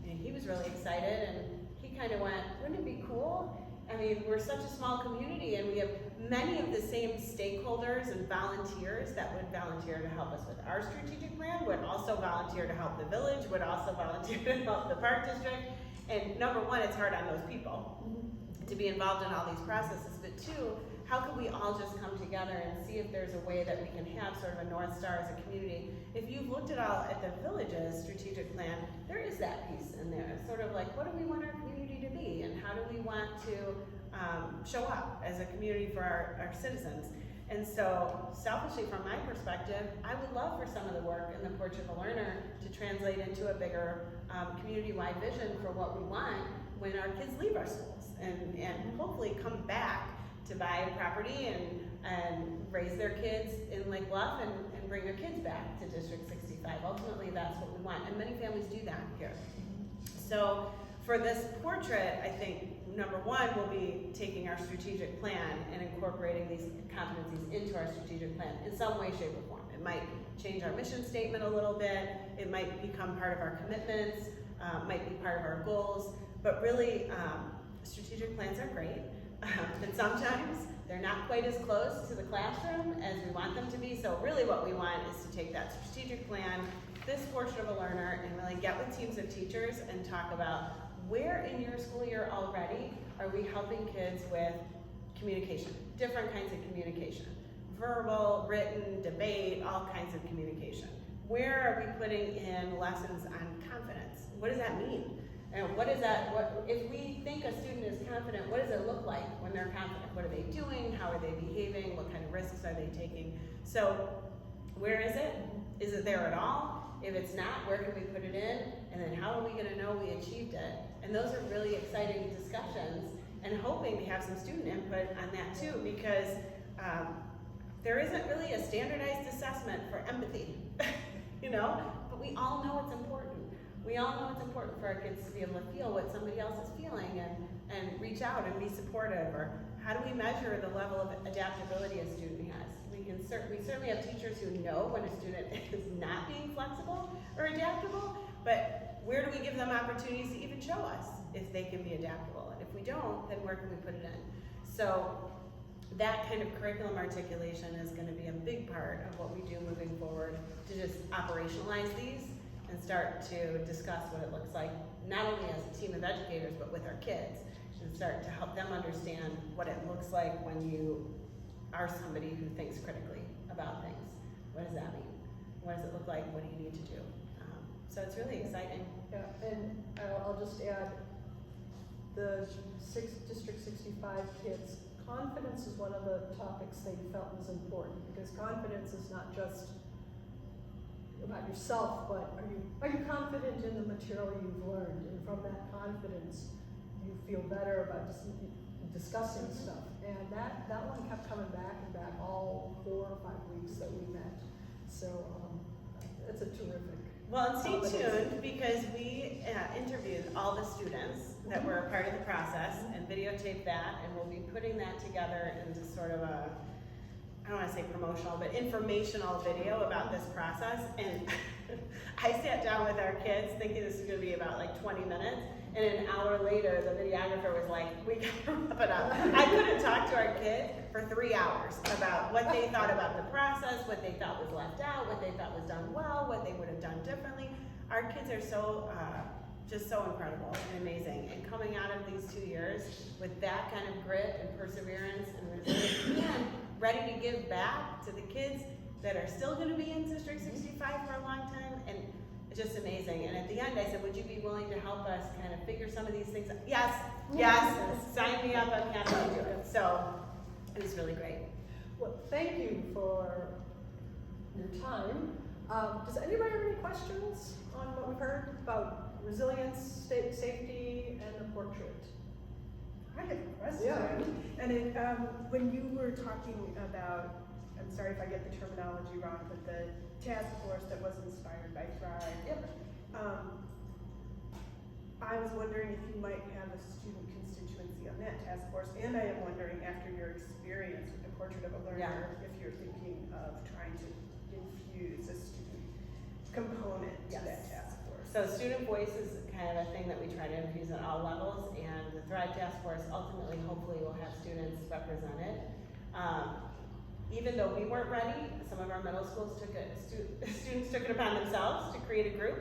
and he was really excited, and he kind of went, wouldn't it be cool? I mean, we're such a small community, and we have many of the same stakeholders and volunteers that would volunteer to help us with our strategic plan, would also volunteer to help the village, would also volunteer to help the Park District. And number one, it's hard on those people to be involved in all these processes, but two, how could we all just come together and see if there's a way that we can have sort of a North Star as a community? If you've looked at the village's strategic plan, there is that piece in there. It's sort of like, what do we want our community to be, and how do we want to show up as a community for our citizens? And so, selfishly from my perspective, I would love for some of the work in the Portrait of a Learner to translate into a bigger community-wide vision for what we want when our kids leave our schools, and hopefully come back to buy property and raise their kids in Lake Bluff and bring their kids back to District 65. Ultimately, that's what we want, and many families do that here. So for this portrait, I think number one will be taking our strategic plan and incorporating these competencies into our strategic plan in some way, shape, or form. It might change our mission statement a little bit, it might become part of our commitments, might be part of our goals, but really, strategic plans are great. But sometimes they're not quite as close to the classroom as we want them to be. So really what we want is to take that strategic plan, this portrait of a learner, and really get with teams of teachers and talk about where in your school year already are we helping kids with communication, different kinds of communication, verbal, written, debate, all kinds of communication. Where are we putting in lessons on confidence? What does that mean? And if we think a student is confident, what does it look like when they're confident? What are they doing? How are they behaving? What kind of risks are they taking? So where is it? Is it there at all? If it's not, where can we put it in? And then how are we gonna know we achieved it? And those are really exciting discussions, and hoping to have some student input on that too, because there isn't really a standardized assessment for empathy, but we all know it's important. We all know it's important for our kids to be able to feel what somebody else is feeling and reach out and be supportive. Or how do we measure the level of adaptability a student has? We certainly have teachers who know when a student is not being flexible or adaptable, but where do we give them opportunities to even show us if they can be adaptable? And if we don't, then where can we put it in? So that kind of curriculum articulation is going to be a big part of what we do moving forward, to just operationalize these and start to discuss what it looks like, not only as a team of educators, but with our kids, and start to help them understand what it looks like when you are somebody who thinks critically about things. What does that mean? What does it look like? What do you need to do? So it's really exciting. Yeah, and I'll just add, the District 65 kids, confidence is one of the topics they felt was important, because confidence is not just about yourself, but are you confident in the material you've learned? And from that confidence, you feel better about just discussing stuff. And that one kept coming back and back all 4 or 5 weeks that we met. So it's a terrific. Well, and stay tuned, because we interviewed all the students that were a part of the process and videotaped that, and we'll be putting that together into sort of a, I don't want to say promotional, but informational video about this process. And I sat down with our kids thinking this was going to be about like 20 minutes, and an hour later the videographer was like, we gotta wrap it up. I couldn't talk to our kids for 3 hours about what they thought about the process, what they thought was left out, what they thought was done well, what they would have done differently. Our kids are so just so incredible and amazing, and coming out of these 2 years with that kind of grit and perseverance and resilience, and ready to give back to the kids that are still gonna be in District 65 for a long time, and it's just amazing. And at the end, I said, would you be willing to help us kind of figure some of these things out? Yes, sign me up, I'm happy to do it. So, it was really great. Well, thank you for your time. Does anybody have any questions on what we've heard about resilience, safety, and the portrait? I have a question. Yeah. And when you were talking about, I'm sorry if I get the terminology wrong, but the task force that was inspired by Thrive. Yep. I was wondering if you might have a student constituency on that task force, and I am wondering, after your experience with the Portrait of a Learner, if you're thinking of trying to infuse a student component to that task force. So student voice is kind of a thing that we try to infuse at all levels, and the Thrive Task Force ultimately, hopefully, will have students represented. Even though we weren't ready, some of our middle schools students took it upon themselves to create a group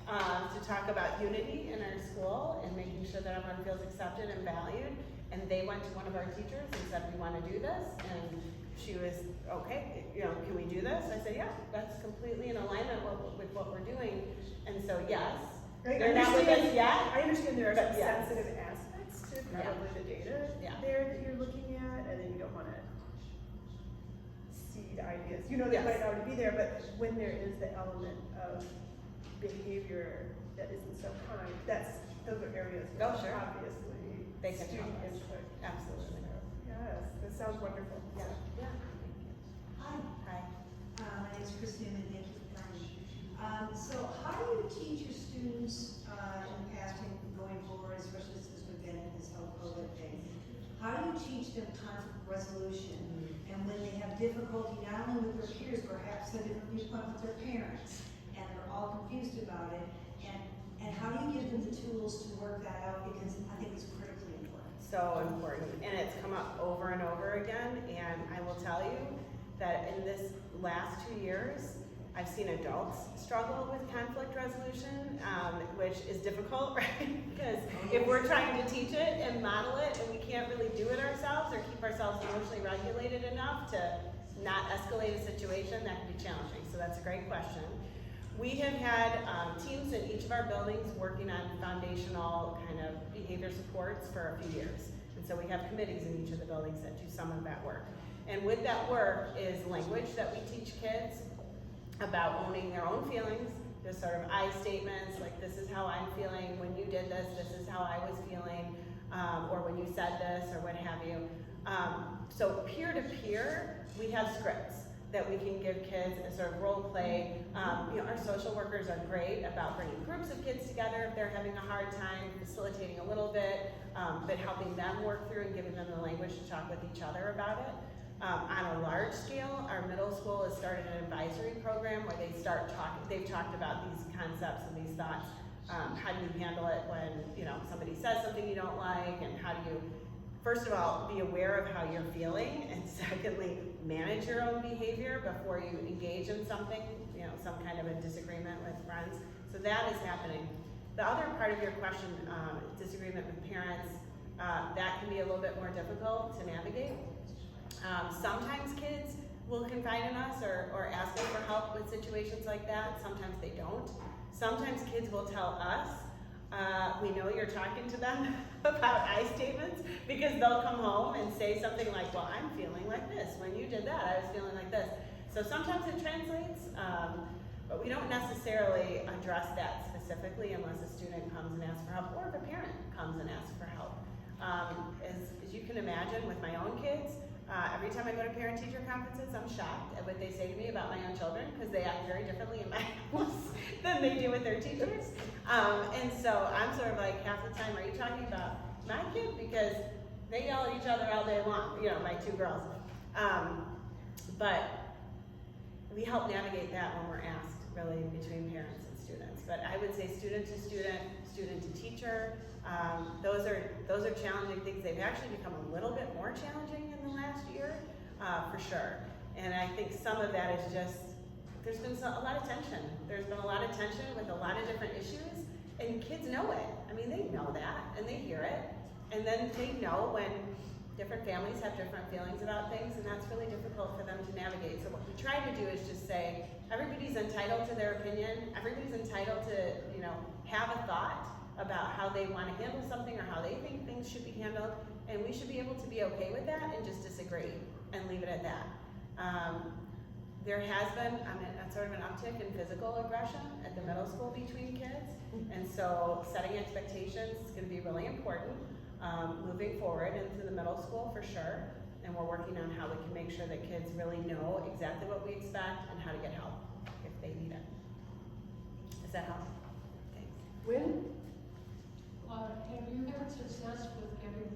to talk about unity in our school and making sure that everyone feels accepted and valued. And they went to one of our teachers and said, we want to do this. And she was, okay, can we do this? I said, yeah, that's completely in alignment with what we're doing. And so, yes. They're not with us yet. I understand there are some yes. sensitive aspects to probably the data there that you're looking at, and then you don't want to seed ideas. They might already be there, but when there is the element of behavior that isn't so kind, those are areas where obviously they can student help us. input. Absolutely. Yes, that sounds wonderful. Yeah. Hi, Hi. my name is Christine and thank you for coming. So how do you teach your students in the past and going forward, especially since we've been in this whole COVID thing? How do you teach them conflict resolution? And when they have difficulty not only with their peers, perhaps a different viewpoint with their parents, and they're all confused about it, and how do you give them the tools to work that out? Because I think it's critically important. So important, and it's come up over and over again, and I will tell you that in this last 2 years, I've seen adults struggle with conflict resolution, which is difficult, right? Because if we're trying to teach it and model it, and we can't really do it ourselves or keep ourselves emotionally regulated enough to not escalate a situation, that can be challenging. So that's a great question. We have had teams in each of our buildings working on foundational kind of behavior supports for a few years. And so we have committees in each of the buildings that do some of that work. And with that work is language that we teach kids about owning their own feelings. There's sort of I statements, like this is how I'm feeling when you did this is how I was feeling, or when you said this, or what have you. So peer-to-peer, we have scripts that we can give kids a sort of role play. Our social workers are great about bringing groups of kids together if they're having a hard time, facilitating a little bit, but helping them work through and giving them the language to talk with each other about it. On a large scale, our middle school has started an advisory program where they've talked about these concepts and these thoughts. How do you handle it when somebody says something you don't like, and how do you, first of all, be aware of how you're feeling, and secondly, manage your own behavior before you engage in something, some kind of a disagreement with friends. So that is happening. The other part of your question, disagreement with parents, that can be a little bit more difficult to navigate. Sometimes kids will confide in us or ask us for help with situations like that. Sometimes they don't. Sometimes kids will tell us, we know you're talking to them about I statements, because they'll come home and say something like, well, I'm feeling like this. When you did that, I was feeling like this. So sometimes it translates, but we don't necessarily address that specifically unless a student comes and asks for help, or if a parent comes and asks for help. As you can imagine, with my own kids, every time I go to parent-teacher conferences, I'm shocked at what they say to me about my own children, because they act very differently in my house than they do with their teachers. And so I'm sort of like, half the time, are you talking about my kid? Because they yell at each other all day long, my two girls. But we help navigate that when we're asked, really, between parents and students. But I would say student to student, student to teacher, those are challenging things. They've actually become a little bit more challenging in the last year, for sure. And I think some of that is just, there's been a lot of tension. There's been a lot of tension with a lot of different issues, and kids know it. I mean, they know that, and they hear it. And then they know when different families have different feelings about things, and that's really difficult for them to navigate. So what we try to do is just say, everybody's entitled to their opinion, everybody's entitled to, have a thought about how they want to handle something or how they think things should be handled, and we should be able to be okay with that and just disagree and leave it at that. There has been a sort of an uptick in physical aggression at the middle school between kids, and so setting expectations is going to be really important moving forward into the middle school for sure, and we're working on how we can make sure that kids really know exactly what we expect and how to get help if they need it. Does that help? Thanks. Wynn? Have you had success with getting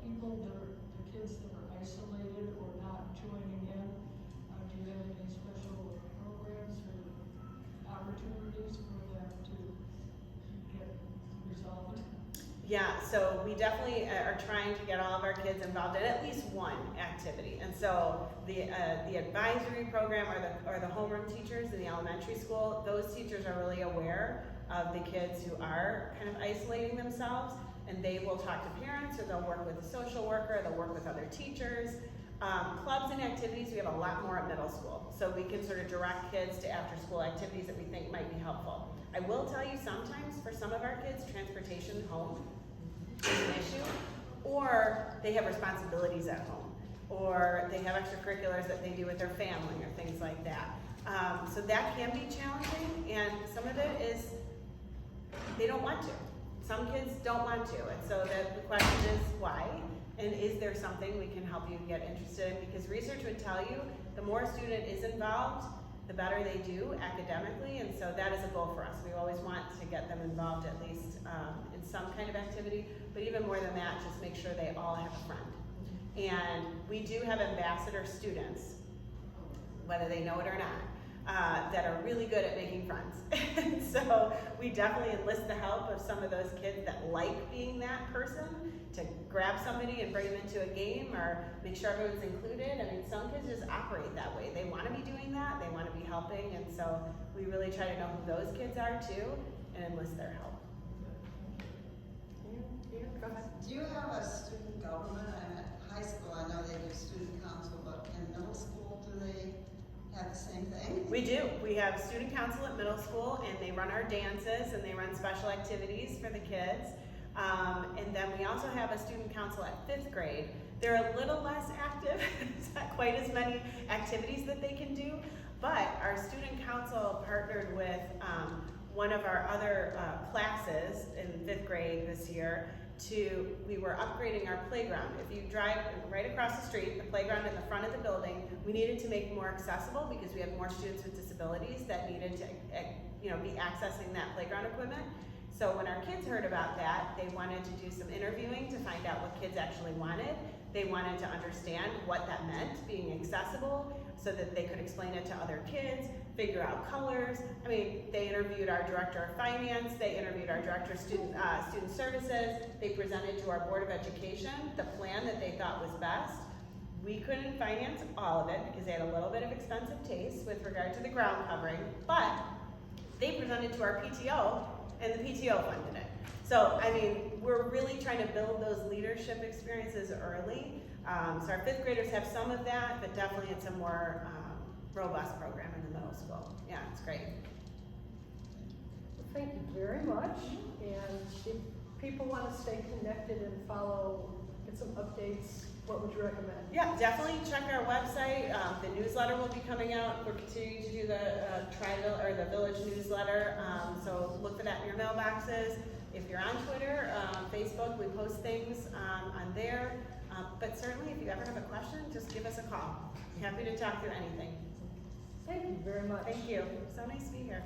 people, the kids that are isolated or not joining in? Do you have any special programs or opportunities for them to get resolved? Yeah, so we definitely are trying to get all of our kids involved in at least one activity. And so the advisory program or the homeroom teachers in the elementary school, those teachers are really aware of the kids who are kind of isolating themselves, and they will talk to parents, or they'll work with a social worker, they'll work with other teachers. Clubs and activities, we have a lot more at middle school, so we can sort of direct kids to after school activities that we think might be helpful. I will tell you, sometimes for some of our kids, transportation home is an issue, or they have responsibilities at home, or they have extracurriculars that they do with their family or things like that. So that can be challenging, and some of it is they don't want to. Some kids don't want to, and so the question is why, and is there something we can help you get interested in? Because research would tell you the more a student is involved, the better they do academically, and so that is a goal for us. We always want to get them involved at least in some kind of activity, but even more than that, just make sure they all have a friend. And we do have ambassador students, whether they know it or not, that are really good at making friends. And so we definitely enlist the help of some of those kids that like being that person to grab somebody and bring them into a game or make sure everyone's included. I mean, some kids just operate that way. They want to be doing that, they want to be helping, and so we really try to know who those kids are too and enlist their help. Yeah, go ahead. Do you have a student government? I'm at high school, I know they do student council, but in middle school, do they have the same thing? We do. We have student council at middle school, and they run our dances and they run special activities for the kids. And then we also have a student council at 5th grade. They're a little less active. There's not quite as many activities that they can do, but our student council partnered with one of our other classes in 5th grade this year we were upgrading our playground. If you drive right across the street, the playground in the front of the building, we needed to make more accessible because we had more students with disabilities that needed to be accessing that playground equipment. So when our kids heard about that, they wanted to do some interviewing to find out what kids actually wanted. They wanted to understand what that meant, being accessible, so that they could explain it to other kids, figure out colors. I mean, they interviewed our director of finance, they interviewed our director of student services, they presented to our board of education the plan that they thought was best. We couldn't finance all of it because they had a little bit of expensive taste with regard to the ground covering, but they presented to our PTO, and the PTO funded it. So, I mean, we're really trying to build those leadership experiences early. So our 5th graders have some of that, but definitely it's a more robust program in the middle school. Yeah, it's great. Well, thank you very much. And if people want to stay connected and follow, get some updates, what would you recommend? Yeah, definitely check our website. The newsletter will be coming out. We're continuing to do the the village newsletter. So look for that in your mailboxes. If you're on Twitter, Facebook, we post things on there. But certainly, if you ever have a question, just give us a call. Happy to talk through anything. Thank you very much. Thank you. So nice to be here.